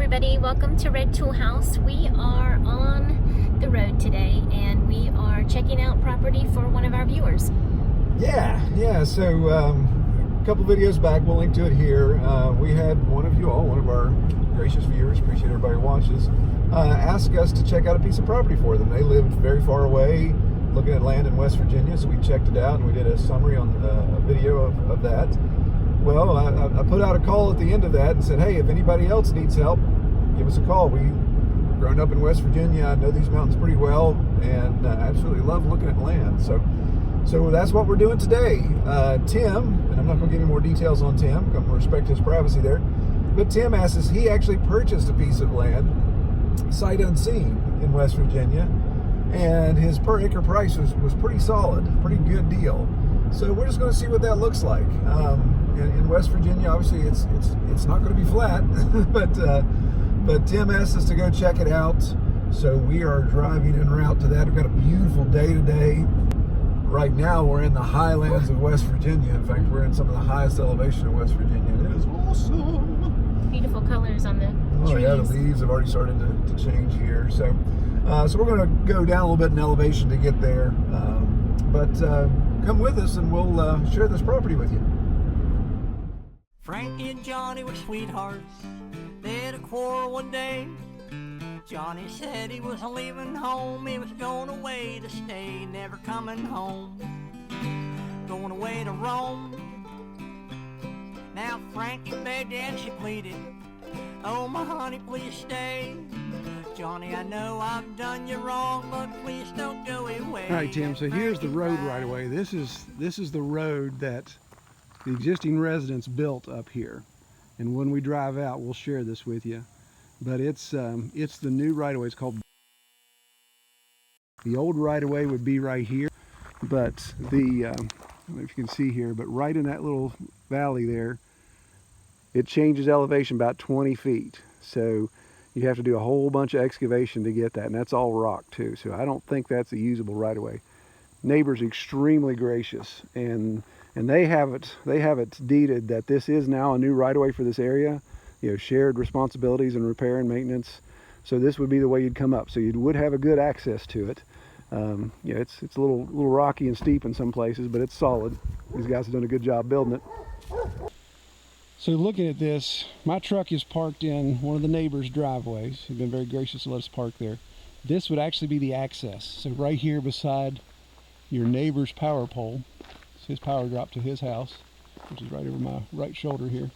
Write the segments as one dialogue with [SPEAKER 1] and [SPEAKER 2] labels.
[SPEAKER 1] everybody, welcome to Red Tool House. We are on the road today and we are checking out property for one of our viewers.
[SPEAKER 2] Yeah, so a couple videos back, we'll link to it here. We had one of you all, one of our gracious viewers, appreciate everybody who watches, ask us to check out a piece of property for them. They lived very far away, looking at land in West Virginia, so we checked it out and we did a summary on a video of that. Well, I put out a call at the end of that and said, hey, if anybody else needs help, give us a call. We've grown up in West Virginia. I know these mountains pretty well and absolutely love looking at land. So that's what we're doing today. Tim, and I'm not going to give any more details on Tim, I'm going to respect his privacy there, but Tim asked us, he actually purchased a piece of land, sight unseen, in West Virginia, and his per acre price was pretty solid, pretty good deal. So we're just going to see what that looks like. In West Virginia, obviously it's not going to be flat, but Tim asked us to go check it out. So we are driving en route to that. We've got a beautiful day today. Right now we're in the highlands of West Virginia. In fact, we're in some of the highest elevation of West Virginia. It is awesome.
[SPEAKER 1] Beautiful colors on the trees.
[SPEAKER 2] Oh yeah, the leaves have already started to change here. So we're going to go down a little bit in elevation to get there. But come with us and we'll share this property with you.
[SPEAKER 3] Frankie and Johnny were sweethearts. They had a quarrel one day. Johnny said he was leaving home. He was going away to stay, never coming home. Going away to Rome. Now Frankie begged and she pleaded, oh my honey, please stay. Johnny, I know I've done you wrong, but please don't go away.
[SPEAKER 4] All right, Tim, so here's the road right away. This is the road that the existing residents built up here. And when we drive out, we'll share this with you. But it's the new right-of-way. It's called. The old right-of-way would be right here, but I don't know if you can see here, but right in that little valley there, it changes elevation about 20 feet. So you have to do a whole bunch of excavation to get that, and that's all rock too. So I don't think that's a usable right-of-way. Neighbors extremely gracious, and they have it deeded that this is now a new right-of-way for this area. You know, shared responsibilities and repair and maintenance. So this would be the way you'd come up. So you would have a good access to it. Yeah, it's a little rocky and steep in some places, but it's solid. These guys have done a good job building it. So looking at this, my truck is parked in one of the neighbors' driveways. They've been very gracious to let us park there. This would actually be the access. So right here beside your neighbor's power pole, it's his power drop to his house, which is right over my right shoulder here.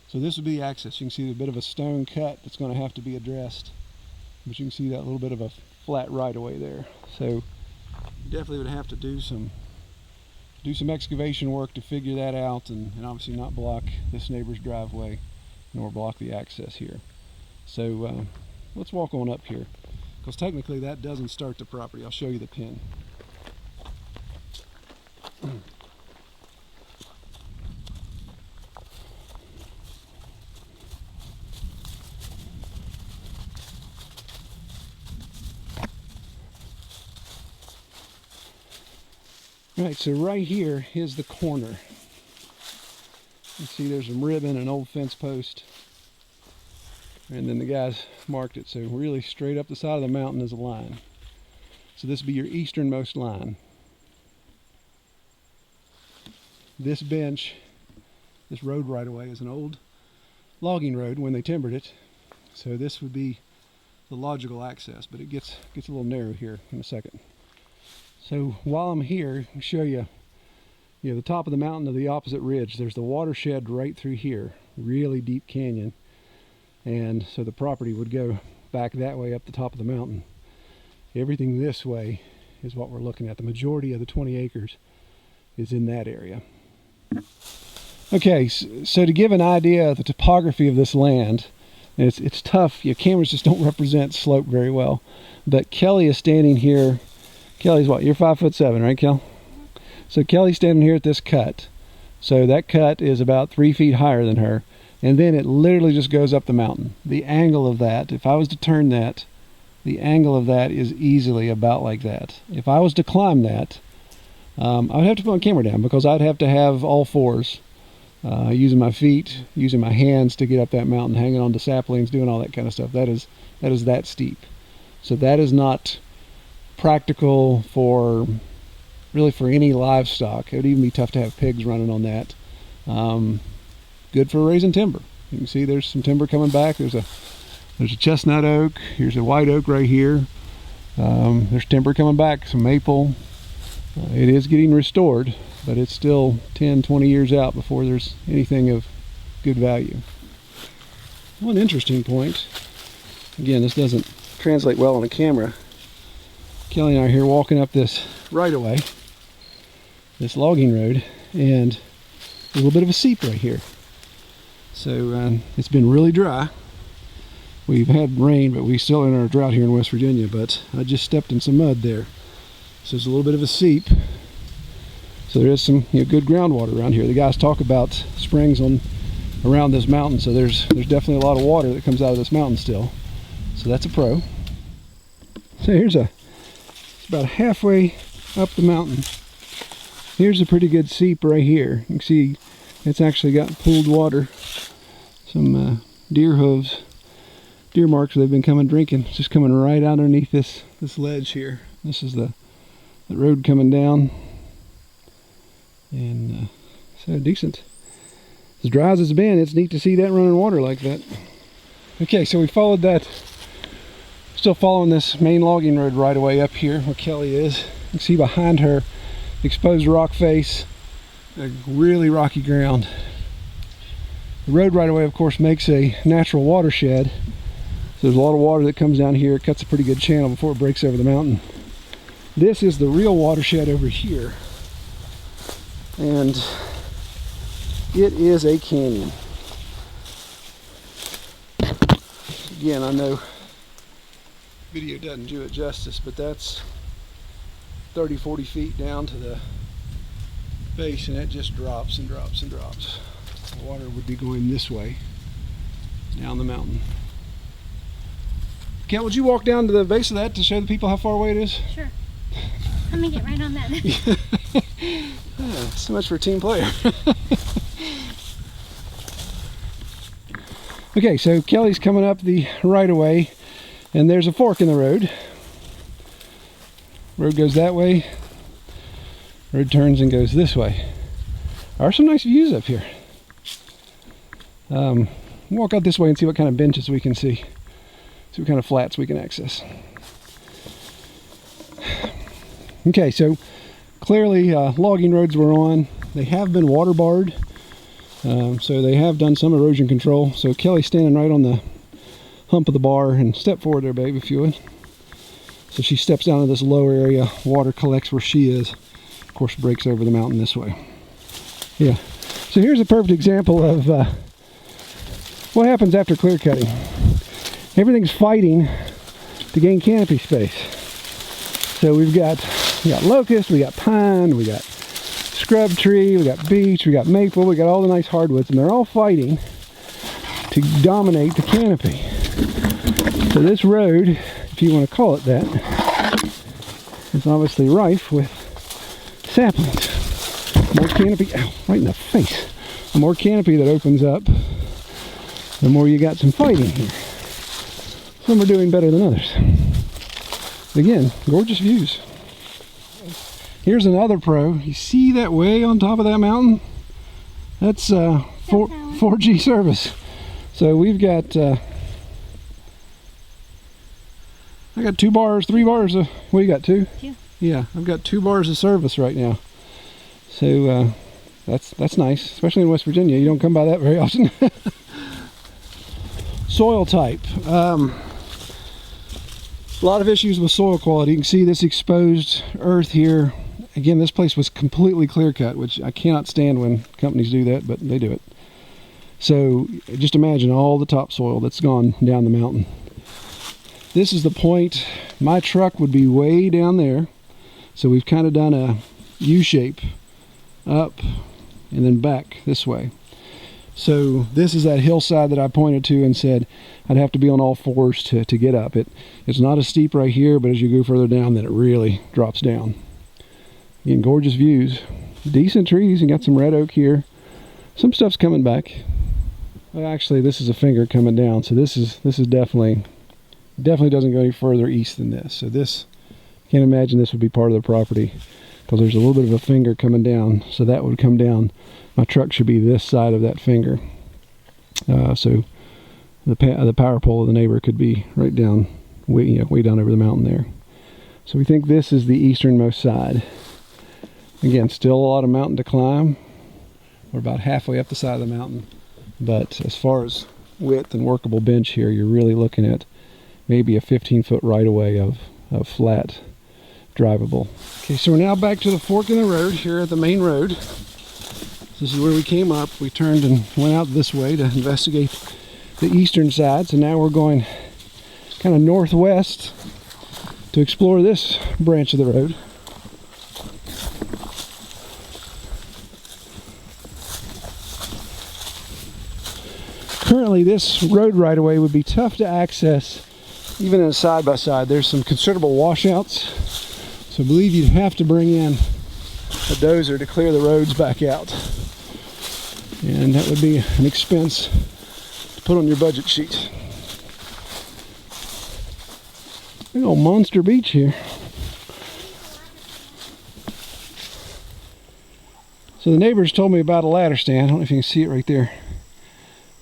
[SPEAKER 4] So this would be the access. You can see a bit of a stone cut that's going to have to be addressed, but you can see that little bit of a flat right-of-way there. So you definitely would have to do some excavation work to figure that out, and obviously not block this neighbor's driveway nor block the access here. So let's walk on up here, because technically that doesn't start the property. I'll show you the pin. Right, so right here is the corner. You see there's some ribbon, an old fence post, and then the guys marked it. So really straight up the side of the mountain is a line. So this would be your easternmost line. This bench, this road right away, is an old logging road when they timbered it. So this would be the logical access, but it gets a little narrow here in a second. So while I'm here, I'll show you, the top of the mountain to the opposite ridge. There's the watershed right through here, really deep canyon. And so the property would go back that way up the top of the mountain. Everything this way is what we're looking at. The majority of the 20 acres is in that area. Okay, so to give an idea of the topography of this land, it's tough. Your cameras just don't represent slope very well. But Kelly is standing here. Kelly's what? You're 5'7", right, Kel? So Kelly's standing here at this cut. So that cut is about 3 feet higher than her. And then it literally just goes up the mountain. The angle of that, if I was to turn that, the angle of that is easily about like that. If I was to climb that, I would have to put my camera down because I'd have to have all fours using my feet, using my hands to get up that mountain, hanging on to saplings, doing all that kind of stuff. That is that steep. So that is not practical for any livestock. It would even be tough to have pigs running on that. Good for raising timber. You can see there's some timber coming back. There's a chestnut oak. Here's a white oak right here. There's timber coming back, some maple. It is getting restored, but it's still 10-20 years out before there's anything of good value. One interesting point, again, this doesn't translate well on a camera. Kelly and I are here walking up this right-of-way, this logging road, and a little bit of a seep right here. So it's been really dry. We've had rain, but we still in our drought here in West Virginia, but I just stepped in some mud there. So there's a little bit of a seep. So there is some good groundwater around here. The guys talk about springs around this mountain, so there's definitely a lot of water that comes out of this mountain still. So that's a pro. So it's about halfway up the mountain. Here's a pretty good seep right here. You can see it's actually got pooled water. Some deer hooves, deer marks where they've been coming drinking. It's just coming right out underneath this ledge here. This is the road coming down. And so decent. As dry as it's been, it's neat to see that running water like that. Okay, so we followed that. Still following this main logging road right away up here where Kelly is. You can see behind her exposed rock face, a really rocky ground. The road right away, of course, makes a natural watershed. So there's a lot of water that comes down here. It cuts a pretty good channel before it breaks over the mountain. This is the real watershed over here. And it is a canyon. Again, I know video doesn't do it justice, but that's 30-40 feet down to the base, and it just drops and drops and drops. The water would be going this way down the mountain. Kat, would you walk down to the base of that to show the people how far away it is?
[SPEAKER 1] Sure. Let me get right on that.
[SPEAKER 4] Yeah, so much for a team player. Okay, so Kelly's coming up the right of way, and there's a fork in the road. Road goes that way. Road turns and goes this way. There are some nice views up here. Walk out this way and see what kind of benches we can see. See what kind of flats we can access. Okay, so clearly logging roads we're on. They have been water barred, so they have done some erosion control. So Kelly's standing right on the hump of the bar, and step forward there, babe, if you would. So she steps down to this lower area, water collects where she is, of course breaks over the mountain this way. Yeah, so here's a perfect example of what happens after clear cutting. Everything's fighting to gain canopy space. So we got locust, we got pine, we got scrub tree, we got beech, we got maple, we got all the nice hardwoods, and they're all fighting to dominate the canopy. So this road, if you want to call it that, is obviously rife with saplings. More canopy, ow, right in the face. The more canopy that opens up, the more you got some fighting here. Some are doing better than others. Again, gorgeous views. Here's another pro. You see that way on top of that mountain? That's 4G service. So we've got I got 3 bars of, what do you got, 2? 2. Yeah, I've got 2 bars of service right now. So that's nice, especially in West Virginia. You don't come by that very often. Soil type. A lot of issues with soil quality. You can see this exposed earth here. Again, this place was completely clear cut, which I cannot stand when companies do that, but they do it. So just imagine all the topsoil that's gone down the mountain. This is the point. My truck would be way down there. So we've kind of done a U-shape up and then back this way. So this is that hillside that I pointed to and said I'd have to be on all fours to get up. It's not as steep right here, but as you go further down, then it really drops down. Again, gorgeous views. Decent trees. You got some red oak here. Some stuff's coming back. Well, actually, this is a finger coming down, so this is definitely doesn't go any further east than this. So this, can't imagine this would be part of the property, because there's a little bit of a finger coming down. So that would come down. My truck should be this side of that finger. So the power pole of the neighbor could be right down, way down over the mountain there. So we think this is the easternmost side. Again, still a lot of mountain to climb. We're about halfway up the side of the mountain. But as far as width and workable bench here, you're really looking at maybe a 15-foot right-of-way of flat, drivable. Okay, so we're now back to the fork in the road here at the main road. This is where we came up. We turned and went out this way to investigate the eastern side. So now we're going kind of northwest to explore this branch of the road. Currently, this road right-of-way would be tough to access even in a side-by-side. There's some considerable washouts, so I believe you'd have to bring in a dozer to clear the roads back out. And that would be an expense to put on your budget sheet. Big old monster beach here. So the neighbors told me about a ladder stand. I don't know if you can see it right there.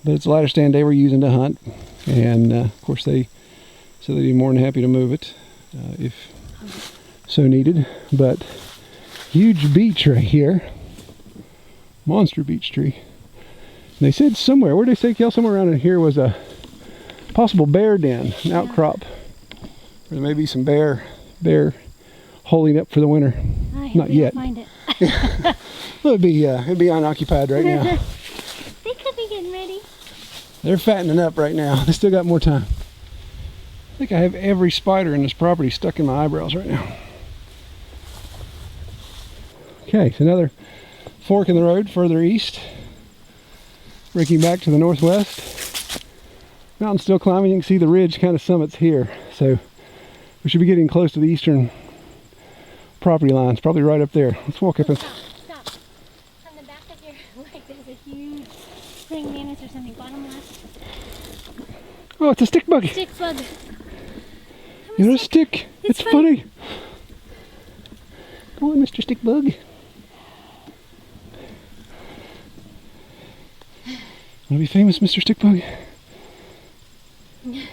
[SPEAKER 4] But it's a ladder stand they were using to hunt, and of course they said they'd be more than happy to move it if so needed. But huge beech right here, monster beech tree. And they said somewhere, where did they say, somewhere around in here was a possible bear den, an outcrop. Or there may be some bear holding up for the winter. Not yet.
[SPEAKER 1] Find it.
[SPEAKER 4] Well, it'd be unoccupied right now.
[SPEAKER 1] They could be getting ready.
[SPEAKER 4] They're fattening up right now. They still got more time. I think I have every spider in this property stuck in my eyebrows right now. Okay, so another fork in the road further east. Breaking back to the northwest. Mountain's still climbing. You can see the ridge kind of summits here. So we should be getting close to the eastern property lines, probably right up there. Let's walk up and...
[SPEAKER 1] Stop. On the back of your leg, there's a huge praying mantis or something, bottom left.
[SPEAKER 4] Oh, it's a stick bug.
[SPEAKER 1] Stick bug.
[SPEAKER 4] You know, a stick. It's funny. Come on, Mr. Stick Bug. Want to be famous, Mr. Stick Bug?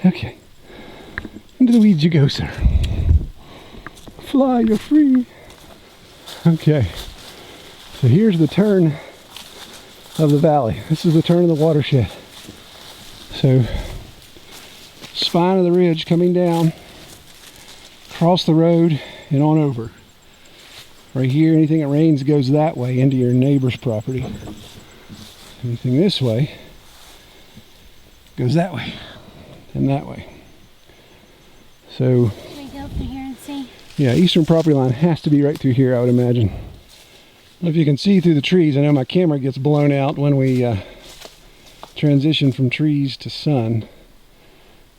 [SPEAKER 4] Okay. Into the weeds you go, sir. Fly, you're free. Okay. So here's the turn of the valley. This is the turn of the watershed. So, spine of the ridge coming down, across the road and on over. Right here, anything that rains goes that way into your neighbor's property. Anything this way goes that way and that way. So,
[SPEAKER 1] Can we go from here and see?
[SPEAKER 4] yeah, eastern property line has to be right through here, I would imagine. I don't know if you can see through the trees. I know my camera gets blown out when we transition from trees to sun.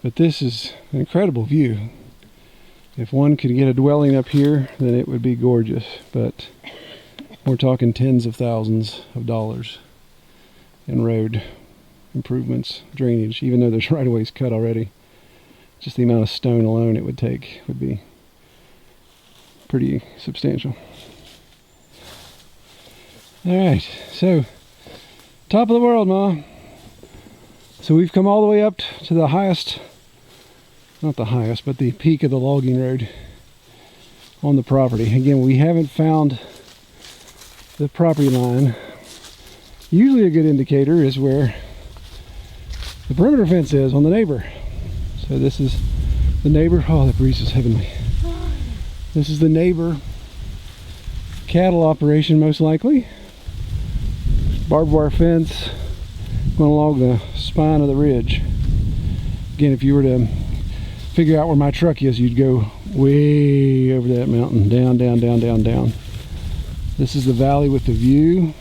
[SPEAKER 4] But this is an incredible view. If one could get a dwelling up here, then it would be gorgeous. But we're talking tens of thousands of dollars in road improvements, drainage, even though there's right-of-ways cut already. Just the amount of stone alone it would take would be pretty substantial. Alright, so top of the world, Ma. So we've come all the way up to the highest, not the highest, but the peak of the logging road on the property. Again, we haven't found the property line. Usually a good indicator is where the perimeter fence is on the neighbor. So this is the neighbor. Oh, that breeze is heavenly. This is the neighbor cattle operation, most likely. Barbed wire fence going along the spine of the ridge. Again, if you were to figure out where my truck is, you'd go way over that mountain, down, down, down, down, down. This is the valley with the view.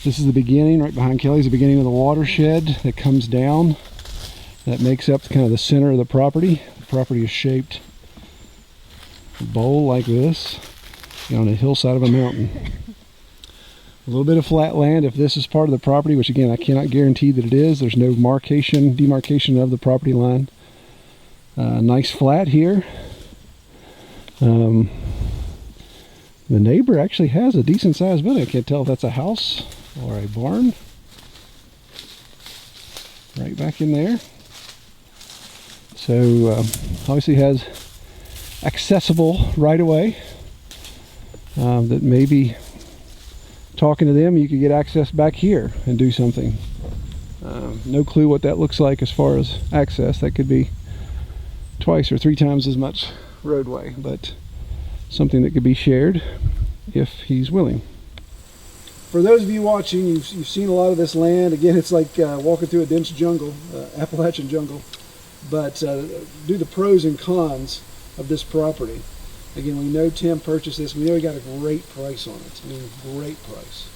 [SPEAKER 4] This is the beginning, right behind Kelly's the beginning of the watershed that comes down. That makes up kind of the center of the property. The property is shaped a bowl like this on a hillside of a mountain. A little bit of flat land if this is part of the property, which again I cannot guarantee that it is. There's no demarcation of the property line. Nice flat here. The neighbor actually has a decent sized building. I can't tell if that's a house or a barn. Right back in there. So obviously has accessible right away. That maybe talking to them you could get access back here and do something. No clue what that looks like as far as access. That could be twice or 3 times as much roadway, but something that could be shared if he's willing. For those of you watching, you've seen a lot of this land. Again, it's like walking through a dense jungle, Appalachian jungle. But do the pros and cons of this property. Again, we know Tim purchased this. We know he got a great price on it. I mean, great price.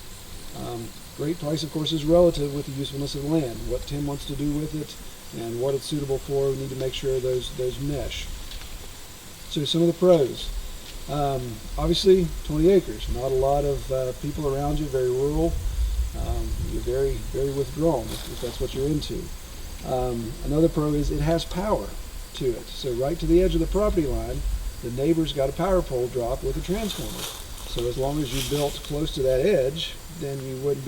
[SPEAKER 4] Great price, of course, is relative with the usefulness of the land. What Tim wants to do with it and what it's suitable for, we need to make sure those mesh. So some of the pros. Obviously, 20 acres. Not a lot of people around you, very rural. You're very, very withdrawn if that's what you're into. Another pro is it has power to it. So right to the edge of the property line, the neighbor's got a power pole drop with a transformer. So as long as you built close to that edge, then you wouldn't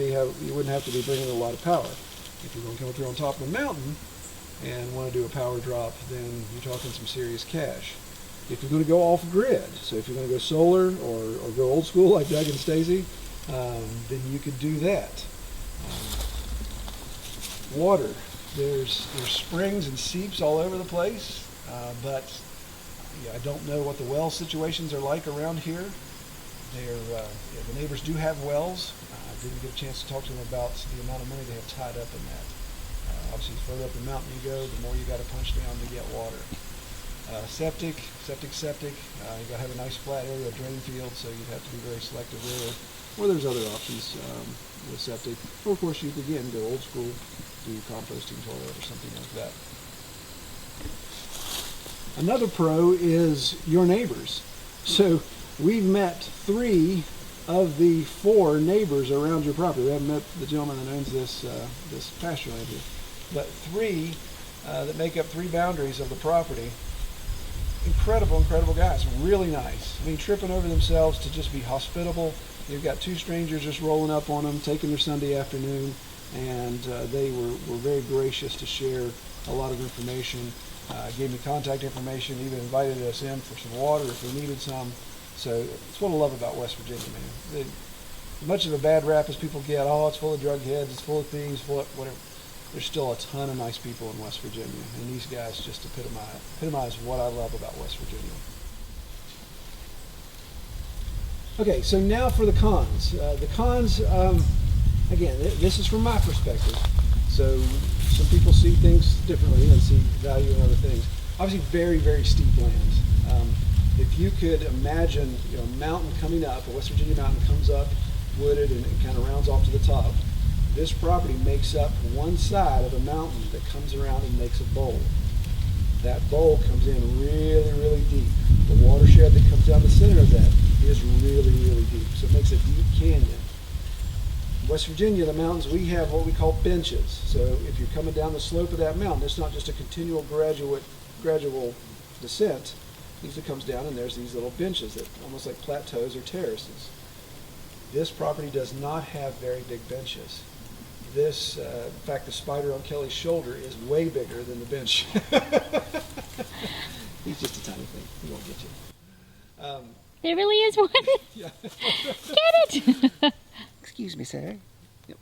[SPEAKER 4] have to be bringing a lot of power. If you're going to come up here on top of the mountain and want to do a power drop, then you're talking some serious cash. If you're going to go off grid, so if you're going to go solar or go old school like Doug and Stacy, then you could do that. Water. There's springs and seeps all over the place, but I don't know what the well situations are like around here. The neighbors do have wells. I didn't get a chance to talk to them about the amount of money they have tied up in that. Obviously, the further up the mountain you go, the more you got to punch down to get water. Septic. You got to have a nice flat area, a drain field, so you'd have to be very selective there. Or there's other options with septic. Or of course, you could again go old school, do composting toilet or something like that. Another pro is your neighbors. So we've met 3 of the 4 neighbors around your property. We haven't met the gentleman that owns this pasture land here, but 3 that make up 3 boundaries of the property. Incredible guys, really nice. I mean, tripping over themselves to just be hospitable. You've got 2 strangers just rolling up on them, taking their Sunday afternoon, and they were very gracious to share a lot of information. Gave me contact information, even invited us in for some water if we needed some. So it's what I love about West Virginia, man. As much of a bad rap as people get, it's full of drug heads, it's full of thieves, full of whatever. There's still a ton of nice people in West Virginia, and these guys just epitomize what I love about West Virginia. Okay, so now for the cons. The cons, again, this is from my perspective. So some people see things differently and see value in other things. Obviously, very, very steep lands. If you could imagine, a mountain coming up, a West Virginia mountain comes up, wooded, and it kind of rounds off to the top. This property makes up one side of a mountain that comes around and makes a bowl. That bowl comes in really, really deep. The watershed that comes down the center of that is really, really deep. So it makes a deep canyon. In West Virginia, the mountains, we have what we call benches. So if you're coming down the slope of that mountain, it's not just a continual gradual descent. It comes down and there's these little benches that almost like plateaus or terraces. This property does not have very big benches. This, in fact, the spider on Kelly's shoulder is way bigger than the bench. He's just a tiny thing. He won't get you.
[SPEAKER 1] There really is one.
[SPEAKER 2] Yeah.
[SPEAKER 1] Get it.
[SPEAKER 2] Excuse me, sir. Yep.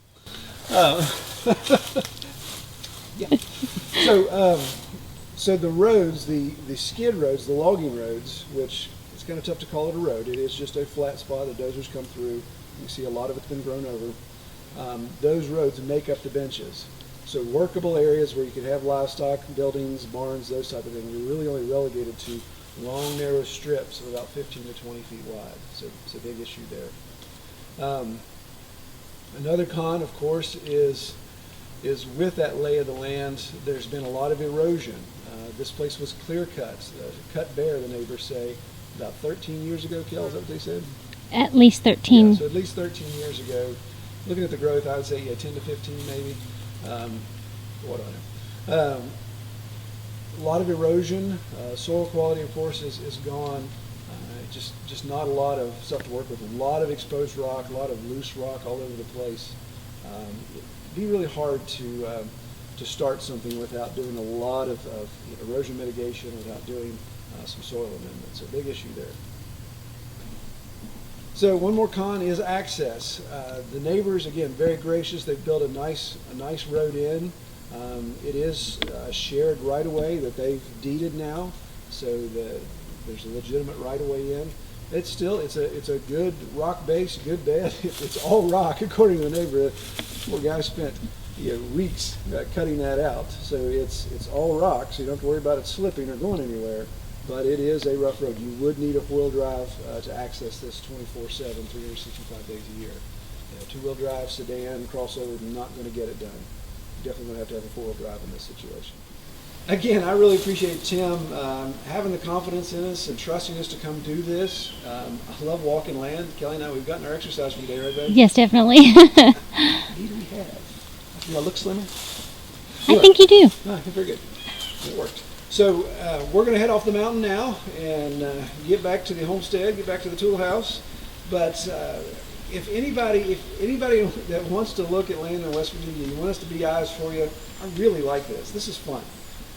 [SPEAKER 2] Yeah. So the roads, the skid roads, the logging roads, which it's kind of tough to call it a road. It is just a flat spot that dozers come through. You can see a lot of it's been grown over. Those roads make up the benches. So workable areas where you could have livestock, buildings, barns, those type of things, you're really only relegated to long, narrow strips of about 15 to 20 feet wide. So it's a big issue there. Another con, of course, is with that lay of the land, there's been a lot of erosion. This place was clear cut bare, the neighbors say, about 13 years ago, Kel, is that what they said?
[SPEAKER 1] At least 13.
[SPEAKER 2] Yeah, so at least 13 years ago, looking at the growth, I would say, yeah, 10 to 15 maybe. What do I know? A lot of erosion. Soil quality, of course, is gone. Just not a lot of stuff to work with. A lot of exposed rock, a lot of loose rock all over the place. It'd be really hard to start something without doing a lot of erosion mitigation, without doing some soil amendments. A big issue there. So one more con is access. The neighbors, again, very gracious. They've built a nice road in. It is shared right of way that they've deeded now, so there's a legitimate right of way in. It's a good rock base, good bed. It's all rock, according to the neighbor. Poor guy spent weeks cutting that out. So it's all rock, so you don't have to worry about it slipping or going anywhere. But it is a rough road. You would need a four-wheel drive to access this 24/7, 365 days a year. Two-wheel drive, sedan, crossover, not going to get it done. You're definitely going to have a four-wheel drive in this situation. Again, I really appreciate Tim having the confidence in us and trusting us to come do this. I love walking land. Kelly and I, we've gotten our exercise for the day, right, babe?
[SPEAKER 1] Yes, definitely.
[SPEAKER 2] What do we have? Do I look slimmer?
[SPEAKER 1] I think you do.
[SPEAKER 2] Oh, very good. It worked. So we're going to head off the mountain now and get back to the homestead, get back to the tool house. But if anybody that wants to look at land in West Virginia, you want us to be eyes for you, I really like this. This is fun.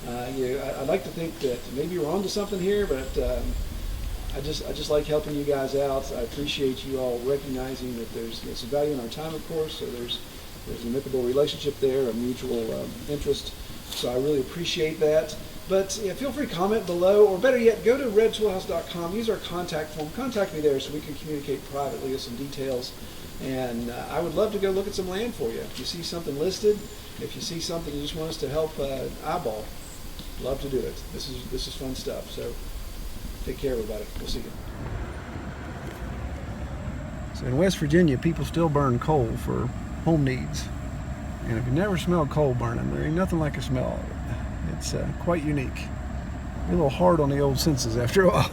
[SPEAKER 2] I'd like to think that maybe we're onto something here, but I just like helping you guys out. I appreciate you all recognizing that there's some value in our time, of course. So there's an amicable relationship there, a mutual interest. So I really appreciate that. But feel free to comment below, or better yet, go to redtoolhouse.com, use our contact form, contact me there so we can communicate privately with some details. And I would love to go look at some land for you. If you see something listed, if you see something you just want us to help eyeball, love to do it. This is fun stuff. So take care, everybody. We'll see you.
[SPEAKER 4] So in West Virginia, people still burn coal for home needs. And if you never smelled coal burning, there ain't nothing like a smell of it. It's quite unique. A little hard on the old senses after a while.